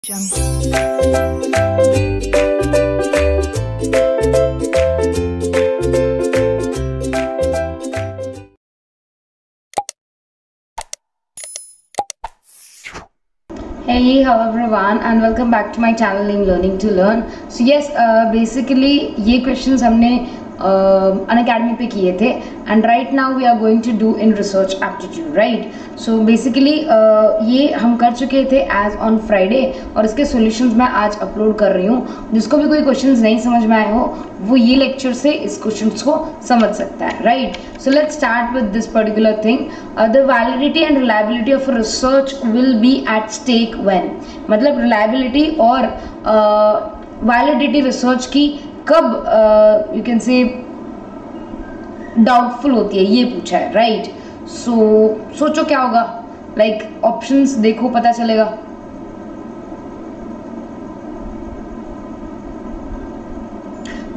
Hey, hello everyone and welcome back to my channel in Learning to Learn. So yes, basically ये questions हमने Unacademy पे किए थे and right now we are going to do in research aptitude, right? So basically ये हम कर चुके थे as on Friday और इसके solutions मैं आज upload कर रही हूँ. जिसको भी कोई questions नहीं समझ में आए हो वो ये lecture से इस questions को समझ सकता है, right? So let's start with this particular thing. The validity and reliability of research will be at stake when, मतलब reliability और validity research की कब यू कैन से डाउटफुल होती है, ये पूछा है, राइट? सोचो क्या होगा, लाइक ऑप्शंस देखो पता चलेगा.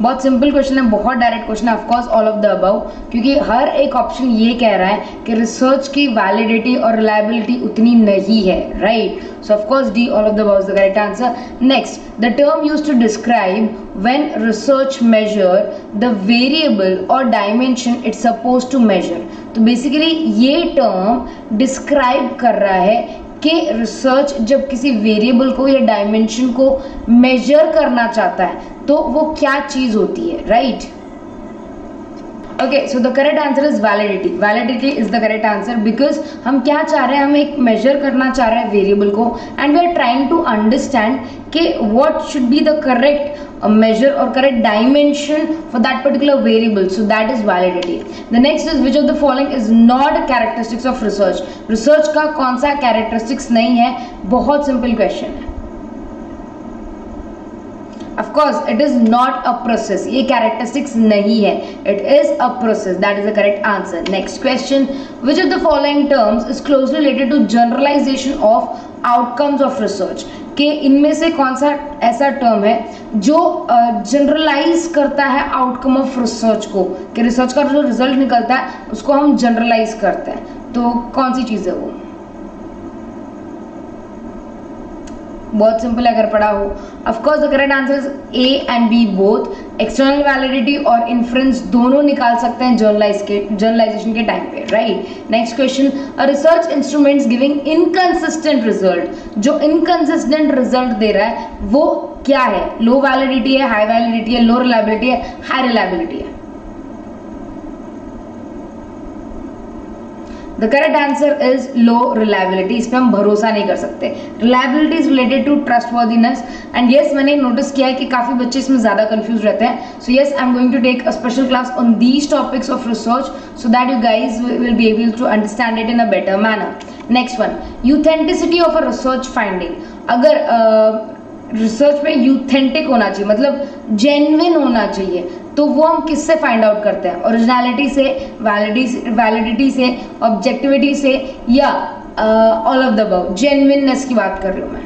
बहुत सिंपल क्वेश्चन है, बहुत डायरेक्ट क्वेश्चन है, of course all of the above, क्योंकि हर एक ऑप्शन ये कह रहा है कि रिसर्च की वैलिडिटी और रिलायबिलिटी उतनी नहीं है, right? So of course D all of the above is the correct answer. Next, the term used to describe when research measure the variable और dimension it's supposed to measure. तो basically ये term describe कर रहा है कि research जब किसी variable को या डायमेंशन को मेजर करना चाहता है तो वो क्या चीज होती है, right? Okay, so the correct answer is validity. Validity is the correct answer because हम क्या चाह रहे हैं, हम एक मेजर करना चाह रहे हैं वेरिएबल को and we are trying to understand कि what should be the correct measure or correct dimension for that particular variable. So that is validity. The next is which of the following is not characteristics of research. Research का कौन सा characteristics नहीं है? बहुत simple question है. Of course, it is not a process. ये characteristics नहीं है. It is a process. That is the correct answer. Next question. Which of the following terms is closely related to generalization of outcomes of research? कि इनमें से कौन सा ऐसा term है जो जनरलाइज करता है आउटकम ऑफ रिसर्च को, कि रिसर्च का जो रिजल्ट निकलता है उसको हम जनरलाइज करते हैं. तो कौन सी चीज है वो? बहुत सिंपल है अगर पढ़ा हो. Of course the correct answer is A and B both. External validity और इन्फ्रेंस दोनों निकाल सकते हैं जर्नलाइजेशन के टाइम पे, right? Next question, a research instruments giving inconsistent result. जो इनकंसिस्टेंट रिजल्ट दे रहा है वो क्या है? लो वैलिडिटी है, हाई वैलिडिटी है, लो रिलायबिलिटी है, हाई रिलायबिलिटी है? The correct answer is low reliability. इस पे हम भरोसा नहीं कर सकते. Reliability is related to trustworthiness and yes, मैंने नोटिस किया है कि काफी बच्चे इसमें ज्यादा कंफ्यूज रहते हैं. So yes, I'm going to take a special class on these topics of research so that you guys will be able to understand it in a better manner. Next one, authenticity of a research finding. अगर research में यूथेंटिक होना चाहिए, मतलब genuine होना चाहिए, तो वो हम किससे फाइंड आउट करते हैं? ओरिजिनलिटी से, वैलिडिटी से, ऑब्जेक्टिविटी से, या all of the above? Genuineness की बात कर रही हूं मैं.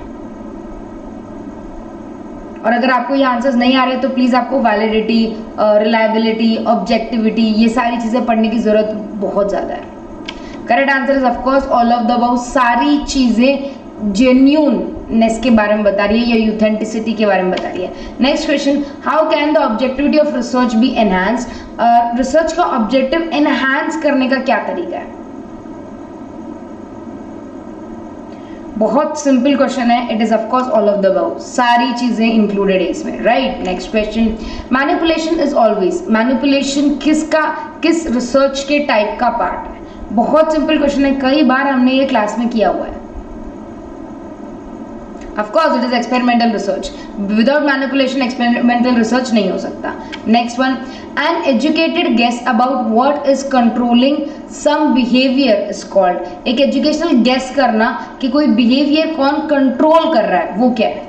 और अगर आपको ये आंसर्स नहीं आ रहे तो प्लीज आपको वैलिडिटी, रिलायबिलिटी, ऑब्जेक्टिविटी, ये सारी चीजें पढ़ने की जरूरत बहुत ज्यादा है. Correct answer is of course all of the above. सारी चीजें जेन्यूननेस के बारे में बता रही है या यूथेंटिसिटी के बारे में बता रही है. Next question, how can the objectivity of research be enhanced? Research का ऑब्जेक्टिव एनहांस करने का क्या तरीका है? बहुत सिंपल क्वेश्चन है. It is of course all of the above. सारी चीजें इंक्लूडेड है इसमें, right? Next question, manipulation is always. Manipulation किस रिसर्च के टाइप का पार्ट है? बहुत सिंपल क्वेश्चन है, कई बार हमने ये क्लास में किया हुआ है. Of course, it is experimental research. Without manipulation, experimental research नहीं हो सकता. Next one, an educated guess about what is controlling some behavior is called. एक educational guess करना कि कोई behavior कौन control कर रहा है, वो क्या है?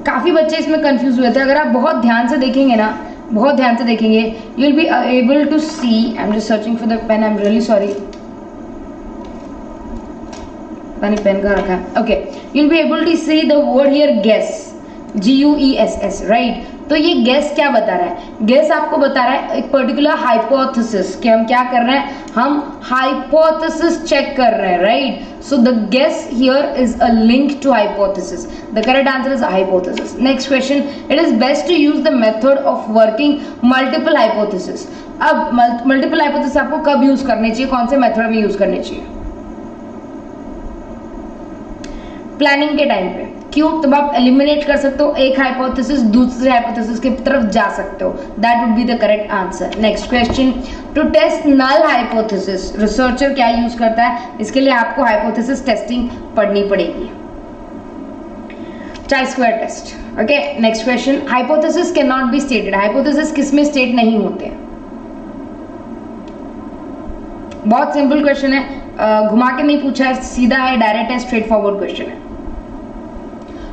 काफी बच्चे इसमें कंफ्यूज हुए थे. अगर आप बहुत ध्यान से देखेंगे ना, बहुत ध्यान से देखेंगे, you will be able to see. I'm just searching for the pen. I'm really sorry. Pen का रखा है. Okay, you'll be able to see the word here guess, GUESS, right? तो ये गेस क्या बता रहा है? गेस आपको बता रहा है एक पर्टिकुलर हाइपोथेसिस, कि हम क्या कर रहे हैं, हम हाइपोथेसिस चेक कर रहे हैं, right? So the guess here is a link to hypothesis. The correct answer is hypothesis. Next question, it is best to use the method of working multiple hypothesis. अब मल्टीपल हाइपोथेसिस आपको कब use करने चाहिए, कौन से method में use करने चाहिए? प्लानिंग के टाइम पे. क्यों? तब आप एलिमिनेट कर सकते हो एक हाइपोथेसिस, दूसरे हाइपोथेसिस की तरफ जा सकते हो. That would be the correct answer. Next question, to test null hypothesis researcher क्या यूज करता है? इसके लिए आपको हाइपोथेसिस टेस्टिंग पढ़नी पड़ेगी, chi square test. Okay, next question, hypothesis can not be stated. Hypothesis किसमें स्टेट नहीं होते? बहुत सिंपल क्वेश्चन है, घुमा के नहीं पूछा है, सीधा है, डायरेक्ट है, स्ट्रेट फॉरवर्ड क्वेश्चन है.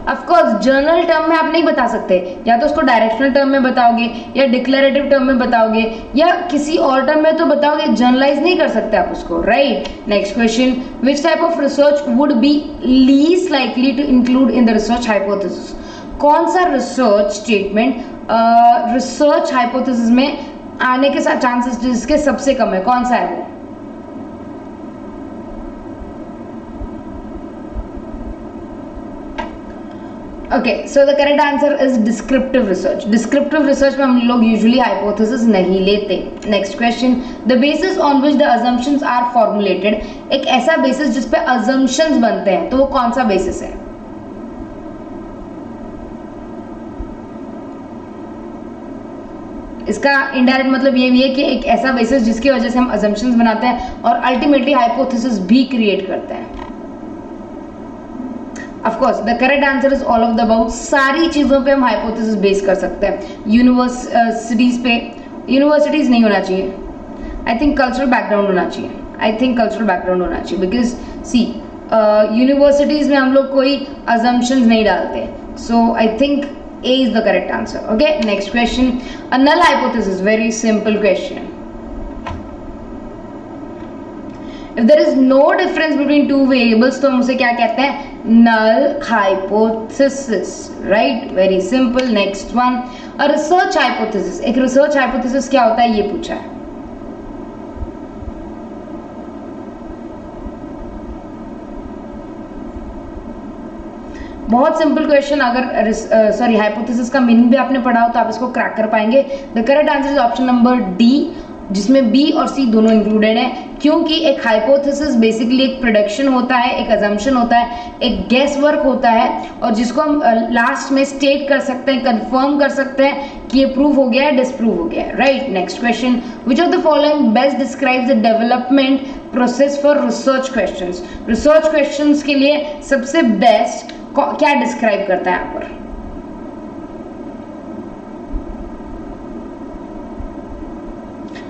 ऑफ कोर्स जनरल टर्म में आप नहीं बता सकते, या तो उसको डायरेक्शनल टर्म में बताओगे, या डिक्लेरेटिव टर्म में बताओगे, या किसी और टर्म में तो बताओगे, जनरलाइज नहीं कर सकते आप उसको, right? Next question, which type of research would be least likely to include in the research hypothesis? कौन सा रिसर्च स्टेटमेंट रिसर्च हाइपोथेसिस में आने के साथ चांसेस जिसके सबसे कम है, कौन सा है वो? Okay, so the correct answer is descriptive research. Descriptive research में हम लोग यूजुअली हाइपोथेसिस नहीं लेते. Next question, the basis on which the assumptions are formulated. एक ऐसा बेसिस जिस पे अजम्पशंस बनते हैं, तो वो कौन सा बेसिस है? इसका इनडायरेक्ट मतलब ये भी है कि एक ऐसा बेसिस जिसकी वजह से हम अजम्पशंस बनाते हैं और अल्टीमेटली हाइपोथेसिस भी क्रिएट करते हैं. Of course, the correct answer is all of the above. सारी चीजों पे हम हाइपोथेसिस बेस कर सकते हैं. यूनिवर्सिटीज पे, यूनिवर्सिटीज नहीं होना चाहिए, आई थिंक कल्चरल बैकग्राउंड होना चाहिए. आई थिंक कल्चरल बैकग्राउंड होना चाहिए, बिकॉज सी यूनिवर्सिटीज में हम लोग कोई अजम्पशंस नहीं डालते. So I think A is the correct answer. Okay, next question, a null hypothesis, very simple question. If there is no difference between two variables, तो हम उसे क्या कहते हैं? Null hypothesis, right? Very simple. Next one, a research hypothesis. एक research hypothesis क्या होता है, ये पूछा है. बहुत सिंपल क्वेश्चन. अगर सॉरी हाइपोथेसिस का मीनिंग भी आपने पढ़ा हो तो आप इसको क्रैक कर पाएंगे. The correct answer is option number D, जिसमें बी और सी दोनों इंक्लूडेड है. क्योंकि एक हाइपोथेसिस बेसिकली एक प्रेडिक्शन होता है, एक अजम्पशन होता है, एक गेस वर्क होता है, और जिसको हम लास्ट में स्टेट कर सकते हैं, कंफर्म कर सकते हैं कि ये प्रूव हो गया है, डिसप्रूव हो गया है, right? Next question, which of the following best describes the development process for research questions. Research questions के लिए सबसे बेस्ट क्या डिस्क्राइब करता है यहाँ पर?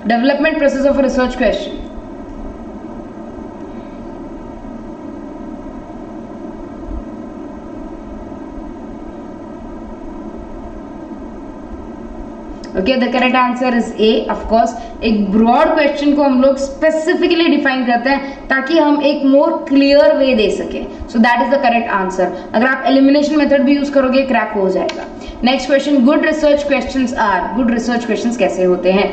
Development process of research question. Okay, the correct answer is A. Of course एक broad question को हम लोग स्पेसिफिकली डिफाइन करते हैं ताकि हम एक मोर क्लियर वे दे सके. So that is the correct answer. अगर आप एलिमिनेशन मेथड भी यूज करोगे, क्रैक हो जाएगा. Next question, good research questions are. Good research questions कैसे होते हैं?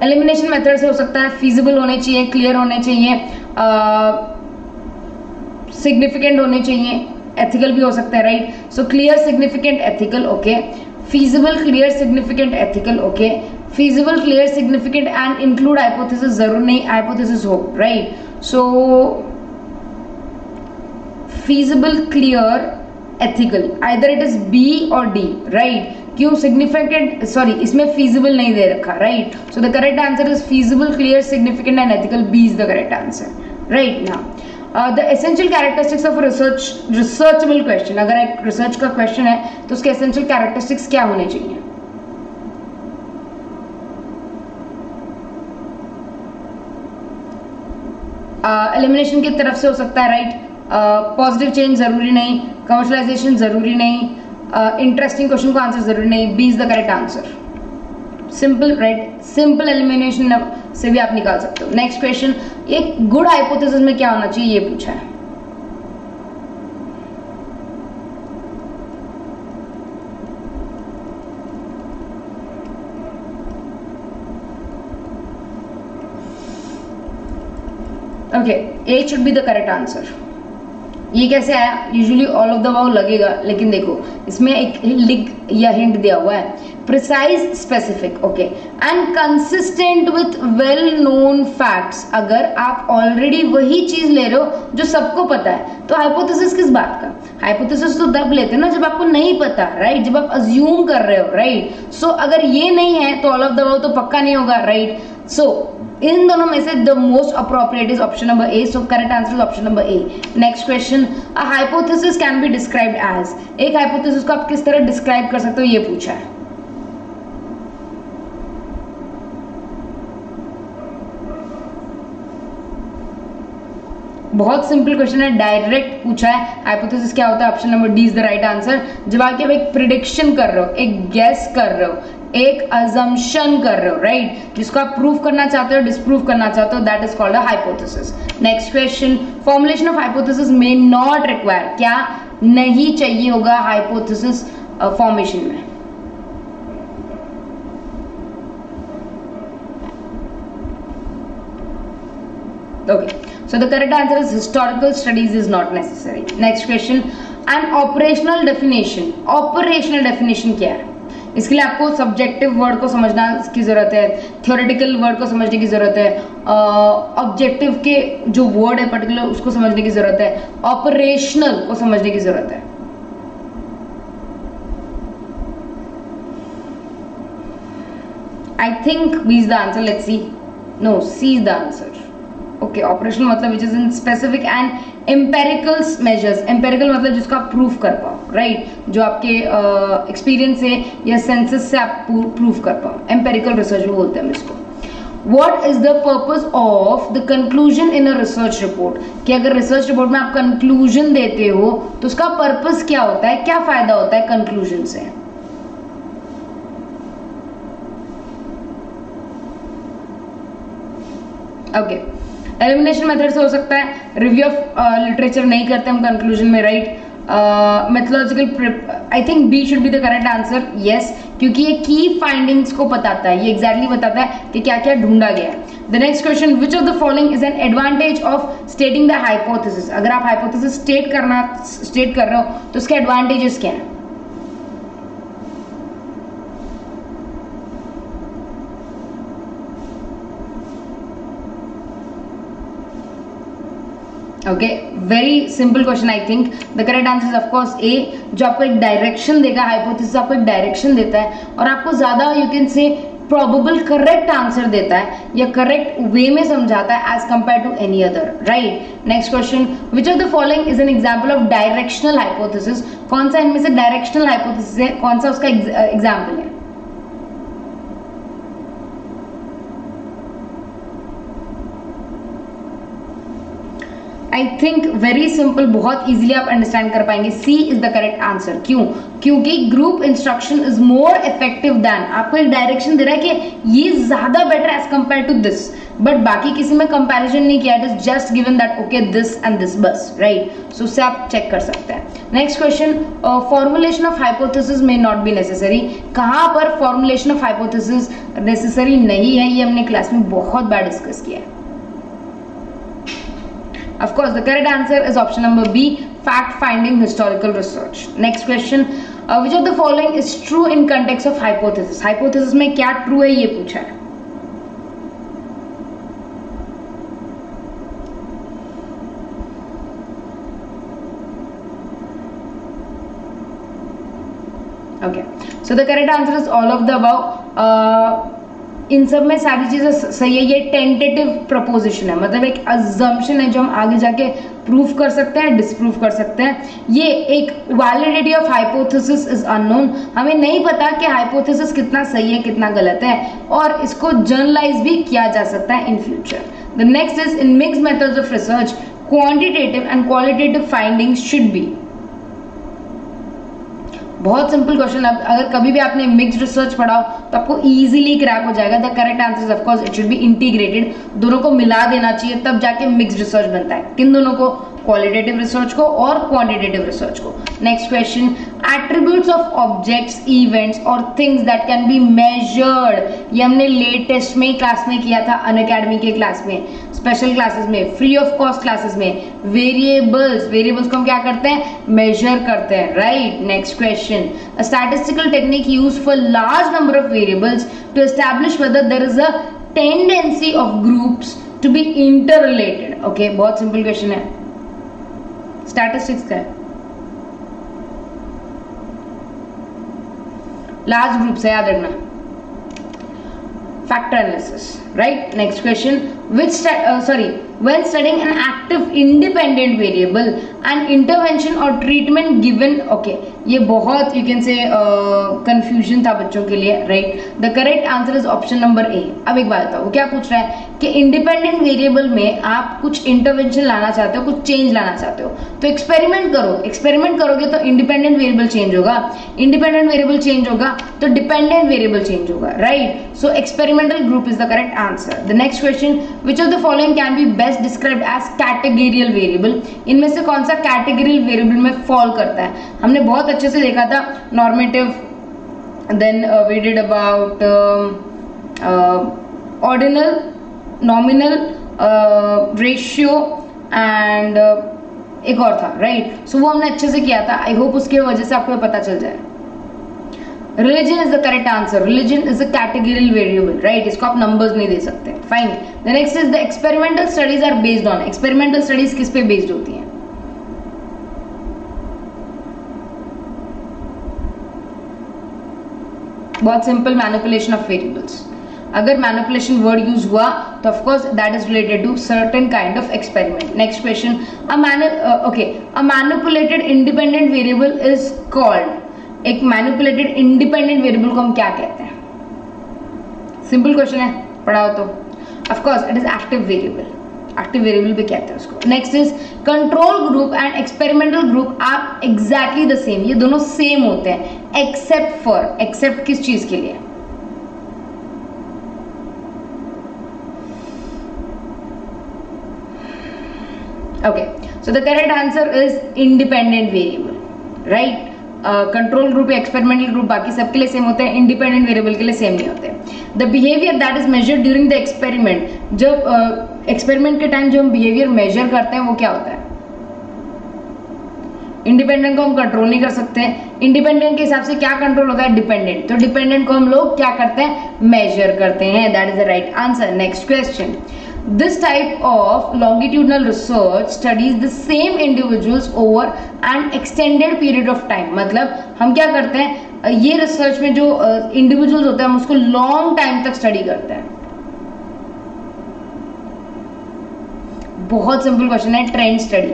एलिमिनेशन मेथड से हो सकता है, फीजिबल होने चाहिए, क्लियर होने चाहिए, सिग्निफिकेंट होने चाहिए, एथिकल भी हो सकता है, right? So clear, significant, ethical, okay. Feasible, clear, significant, ethical, okay. Feasible, clear, significant and include hypothesis जरूर नहीं, हाइपोथेसिस हो, right? So feasible, clear, ethical, either it is B और डी, राइट? क्यों? सिग्निफिकेंट, सॉरी इसमें feasible नहीं दे रखा, right? So the correct answer is feasible, clear, significant and ethical. B is the correct answer, right? Now the essential characteristics of researchable question. अगर एक research का question है तो उसके एसेंशियल कैरेक्टरिस्टिक्स क्या होने चाहिए? एलिमिनेशन की तरफ से हो सकता है, राइट? पॉजिटिव चेंज जरूरी नहीं, कमर्शलाइजेशन जरूरी नहीं, इंटरेस्टिंग क्वेश्चन को आंसर जरूरी नहीं. B is the correct answer. Simple, right? Simple elimination से भी आप निकाल सकते हो. नेक्स्ट क्वेश्चन, एक गुड हाइपोथेसिस में क्या होना चाहिए, ये पूछा है. Okay, A should be the correct answer. ये कैसे आया? Usually all of the above लगेगा, लेकिन देखो इसमें एक लिंक या हिंट दिया हुआ है, precise, specific, okay, and consistent with well known facts. अगर आप ऑलरेडी वही चीज ले रहे हो जो सबको पता है, तो हाइपोथेसिस किस बात का? हाइपोथेसिस तो तब लेते हैं ना जब आपको नहीं पता, राइट, जब आप अज्यूम कर रहे हो, राइट। सो अगर ये नहीं है तो ऑल ऑफ द अबव तो पक्का नहीं होगा, राइट। सो इन दोनों में से the most appropriate is option number A, so correct answer is option number A. Next question, a hypothesis can be described as. एक हाइपोथेसिस को आप किस तरह डिस्क्राइब कर सकते हो, ये पूछा है। बहुत सिंपल क्वेश्चन है, डायरेक्ट पूछा है। हाइपोथेसिस क्या होता है? Option number D is the right answer. जब आप एक प्रिडिक्शन कर रहे हो, एक गेस कर रहे हो, एक अजम्पशन कर रहे हो, राइट, जिसको आप प्रूव करना चाहते हो, डिस्प्रूव करना चाहते हो, that is called a hypothesis. Next question, formulation of hypothesis may not require. क्या नहीं चाहिए होगा हाइपोथेसिस फॉर्मेशन में? Okay, so the correct answer is historical studies is not necessary. Next question, an operational definition. Operational definition क्या है? इसके लिए आपको सब्जेक्टिव वर्ड को समझना की जरूरत है, थ्योरेटिकल वर्ड को समझने की जरूरत है, ऑब्जेक्टिव के जो वर्ड है पर्टिकुलर उसको समझने की जरूरत है, ऑपरेशनल को समझने की जरूरत है। I think B is the answer. Let's see. No, C is the answer. Okay, operational मतलब which is in specific and empirical measures. Empirical मतलब जिसको आप प्रूफ कर पाओ, राइट, जो आपके एक्सपीरियंस से या सेंसस से आप प्रूफ कर पाओ, एम्पेरिकल रिसर्च भी बोलते हैं इसको। What is the purpose of the conclusion in a research report? कि अगर रिसर्च रिपोर्ट में आप कंक्लूजन देते हो तो उसका पर्पस क्या होता है, क्या फायदा होता है कंक्लूजन से? ओके, एलिमिनेशन मेथड से हो सकता है, रिव्यू ऑफ लिटरेचर नहीं करते हम कंक्लूजन में, right. Methodological, I think B should be the correct answer, yes, क्योंकि ये की फाइंडिंग्स को बताता है, ये एग्जैक्टली बताता है कि क्या क्या ढूंढा गया है। The next question, which of the following is an advantage of stating the hypothesis. अगर आप हाइपोथेसिस स्टेट कर रहे हो तो उसके एडवांटेजेस क्या है? Okay, very simple question. I think the correct answer is of course A, जो आपको एक डायरेक्शन देगा, हाइपोथेसिस आपको एक डायरेक्शन देता है और आपको ज्यादा you can say probable correct answer देता है या करेक्ट वे में समझाता है as compare to any other, right. Next question, which of the following is an example of directional hypothesis. कौन सा इनमें से डायरेक्शनल हाइपोथेसिस है, कौन सा उसका एग्जाम्पल है? आई थिंक वेरी सिंपल, बहुत इजीली आप अंडरस्टैंड कर पाएंगे। C is the correct answer. क्यों? क्योंकि group instruction is more effective than, आपको एक डायरेक्शन दे रहा है कि ये ज्यादा better as compare to this, but बाकी किसी में कंपैरिजन नहीं किया, it is just given that okay this and this, बस, राइट। सो उससे आप चेक कर सकते हैं। Next question, formulation of hypothesis में नॉट बी नेसेसरी। कहां पर फॉर्मुलेशन ऑफ हाइपोथेसिस नेसेसरी नहीं है, ये हमने क्लास में बहुत बार डिस्कस किया है। Of course, the correct answer is option number B, fact-finding historical research. Next question, which of the following is true in context of hypothesis? Hypothesis में क्या true है ये पूछा है। Okay, so the correct answer is all of the above. इन सब में सारी चीजें सही है। ये टेंटेटिव प्रपोजिशन है, मतलब एक अजम्पशन है जो हम आगे जाके प्रूफ कर सकते हैं, डिसप्रूव कर सकते हैं। ये एक validity of hypothesis is unknown, हमें नहीं पता कि हाइपोथेसिस कितना सही है कितना गलत है, और इसको जर्नलाइज भी किया जा सकता है in future. The next is in mixed methods of research quantitative and qualitative findings should be. बहुत सिंपल क्वेश्चन। अगर कभी भी आपने मिक्स्ड रिसर्च पढ़ा हो तो आपको इजीली क्रैक हो जाएगा। The correct answer is of course it should be integrated, दोनों को मिला देना चाहिए तब जाके मिक्स्ड रिसर्च बनता है। किन दोनों को? क्वालिटेटिव रिसर्च को और क्वांटिटेटिव रिसर्च को। Next question, attributes of objects, events और things that can be measured. ये हमने लेटेस्ट में क्लास में किया था, अनअकैडमी के क्लास में, स्पेशल क्लासेस में, फ्री ऑफ कॉस्ट क्लासेस में। वेरिएबल्स को हम क्या करते हैं, मेजर करते हैं, right. Next question, a statistical technique used for large number of variables to establish whether there is a tendency of groups to be interrelated. Okay, बहुत simple question है, स्टैटिस्टिक्स का है, लार्ज ग्रुप से याद रखना, factor analysis, right. Next question, when studying an active independent variable, an intervention or treatment given, okay, ये बहुत you can say confusion था बच्चों के लिए, right? The correct answer is option number A। अब एक बात बताओ, वो क्या पूछ रहा है कि इंडिपेंडेंट वेरिएबल में आप कुछ इंटरवेंशन लाना चाहते हो, कुछ चेंज लाना चाहते हो, तो एक्सपेरिमेंट करो, एक्सपेरिमेंट करोगे तो इंडिपेंडेंट वेरिएबल चेंज होगा, इंडिपेंडेंट वेरिएबल चेंज होगा तो डिपेंडेंट वेरिएबल चेंज होगा, right. So experimental group is the correct answer. The next question, which of the following can be best described as categorical variable. इनमें से कौन सा कैटेगरियल variable में fall करता है? हमने बहुत अच्छे से देखा था normative, then we did about ordinal, nominal, ratio and एक और था, राइट। सो वो हमने अच्छे से किया था, आई होप उसके वजह से आपको पता चल जाए। Religion is the correct answer, religion is a categorical variable, right, इसको आप नंबर्स नहीं दे सकते, fine. The next is the experimental studies are based on, experimental studies किस पे बेस्ड होती हैं? बहुत सिंपल, मैनिपुलेशन ऑफ वेरिएबल्स। अगर मैनिपुलेशन वर्ड यूज हुआ तो of course that is related to certain kind of experiment. Next question, a manipulated independent variable is called, एक manipulated independent variable को हम क्या कहते हैं? सिंपल क्वेश्चन है, पढ़ाओ तो। Of course it is active variable, active variable भी कहते हैं उसको। Next is control group and experimental group are exactly the same, ये दोनों सेम होते हैं एक्सेप्ट फॉर, एक्सेप्ट किस चीज के लिए? Okay, so the correct answer is independent variable, right? Control group या एक्सपेरिमेंटल ग्रुप बाकी सबके लिए सेम होते हैं, इंडिपेंडेंट वेरिएबल के लिए सेम नहीं होते। The behaviour that is measured during the experiment, जब एक्सपेरिमेंट के टाइम जो हम बिहेवियर मेजर करते हैं वो क्या होता है? इंडिपेंडेंट को हम कंट्रोल नहीं कर सकते, इंडिपेंडेंट के हिसाब से क्या कंट्रोल होता है? डिपेंडेंट। तो डिपेंडेंट को हम लोग क्या करते हैं? मेजर करते हैं, that is the right answer. Next question, this type of longitudinal research studies the same individuals over an extended period of time। मतलब हम क्या करते हैं, ये रिसर्च में जो इंडिविजुअल्स होते हैं हम उसको लॉन्ग टाइम तक स्टडी करते हैं। बहुत सिंपल क्वेश्चन है, trend study,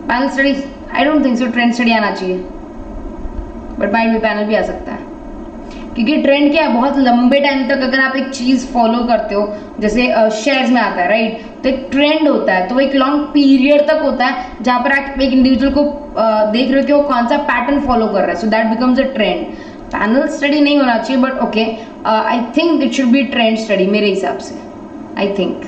panel study, I don't think so trend study आना चाहिए, बट माइट भी पैनल भी आ सकता है, क्योंकि ट्रेंड क्या है, बहुत लंबे टाइम तक अगर आप एक चीज फॉलो करते हो, जैसे शेयर्स में आता है, राइट, तो एक ट्रेंड होता है, तो वो एक लॉन्ग पीरियड तक होता है जहां पर आप एक इंडिविजुअल को देख रहे हो कि वो कौन सा पैटर्न फॉलो कर रहा है, so that becomes a trend. Panel study नहीं होना चाहिए, but okay, I think it should be trend study मेरे हिसाब से, आई थिंक।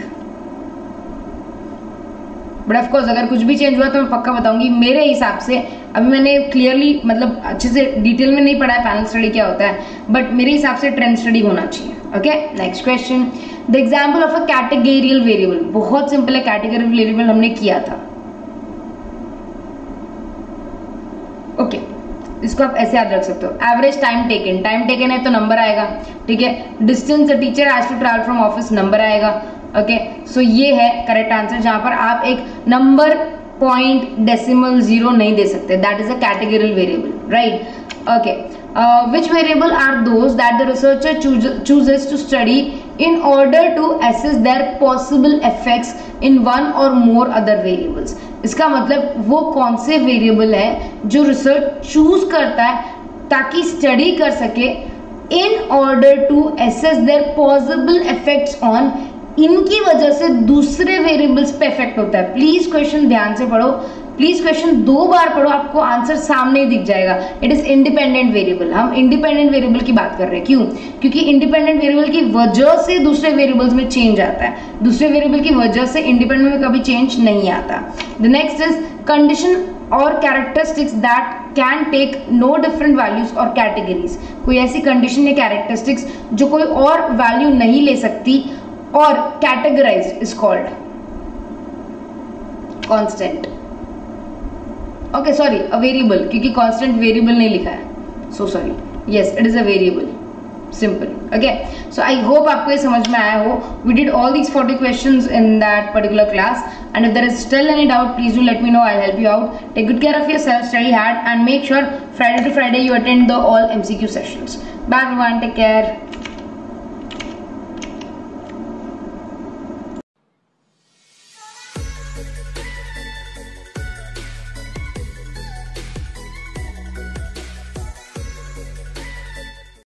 बट ऑफकोर्स अगर कुछ भी चेंज हुआ तो मैं पक्का बताऊंगी। मेरे हिसाब से अभी मैंने क्लियरली मतलब अच्छे से डिटेल में नहीं पढ़ा है पैनल स्टडी क्या होता है, बट मेरे हिसाब से ट्रेंड स्टडी होना चाहिए। Okay, next question, the example of a categorical variable, बहुत सिंपल है, कैटेगरियल वेरिएबल हमने किया था। ओके, इसको आप ऐसे याद रख सकते हो, average time taken, time taken है तो नंबर आएगा, ठीक है। Distance the teacher has to travel from office, number आएगा। ओके, सो ये है करेक्ट आंसर, जहां पर आप एक नंबर, पॉइंट, डेसिमल, जीरो नहीं दे सकते, that is a categorical variable, right. Okay, which variable are those that the researcher chooses to study in order to assess their possible effects in one or more other variables? इसका मतलब वो कौन से variable है जो research choose करता है ताकि स्टडी कर सके in order to assess their possible effects on इनकी वजह से दूसरे वेरिएबल्स पे इफेक्ट होता है। प्लीज क्वेश्चन ध्यान से पढ़ो, प्लीज क्वेश्चन 2 बार पढ़ो, आपको आंसर सामने ही दिख जाएगा। इट इज इंडिपेंडेंट वेरिएबल, हम इंडिपेंडेंट वेरिएबल की बात कर रहे हैं। क्यों? क्योंकि इंडिपेंडेंट वेरिएबल की वजह से दूसरे वेरिएबल्स में चेंज आता है, दूसरे वेरिएबल की वजह से इंडिपेंडेंट में कभी चेंज नहीं आता। द नेक्स्ट इज कंडीशन और characteristics that can take no different values और कैटेगरीज। कोई ऐसी कंडीशन या कैरेक्टरिस्टिक्स जो कोई और वैल्यू नहीं ले सकती और categorise is called constant. Okay sorry, a variable, क्योंकि कांस्टेंट वेरिएबल नहीं लिखा है, so sorry. Yes, it is a variable, simple. Okay, so I hope आपको ये समझ में आया हो। We did all these 40 questions in that particular class, and if there is still any doubt please do let me know, I will help you out. Take good care of yourself, study hard, and make sure Friday to Friday you attend the all MCQ sessions. Bye everyone, take care.